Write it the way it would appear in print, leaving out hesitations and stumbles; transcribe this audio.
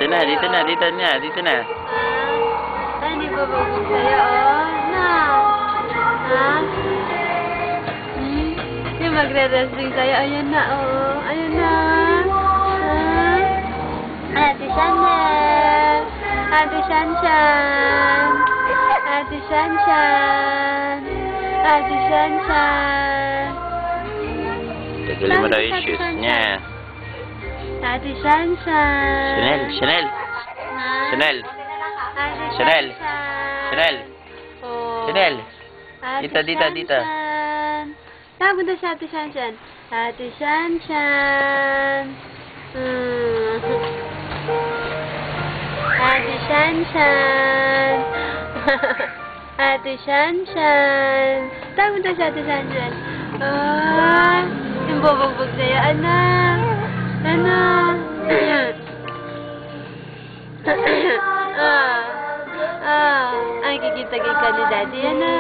Dito na, dito na, dito na, dito na. Ay, hindi ba babog sa'yo, oh? Na? Ha? Yung magre-resting sa'yo, ayan na, oh. Ayan na. Ate Shanshan. Ate Shanshan. Ate Shanshan. Ate Shanshan. Tagalin mo daw yung shoes niya. Ate Shanshan. Chanel, Chanel. Chanel. Ate Chanel. Shanshan. Chanel. Oh. Chanel. Ate Dito, dito, dito. Shanshan. Punta si Ate Shanshan. Ate Shanshan. Ate Shanshan. Ate Shanshan. Punta si Ate Shanshan. Yung bubugbog sa'yo, anak. Anak. Ay, kikitagay ka ni Daddy, anak.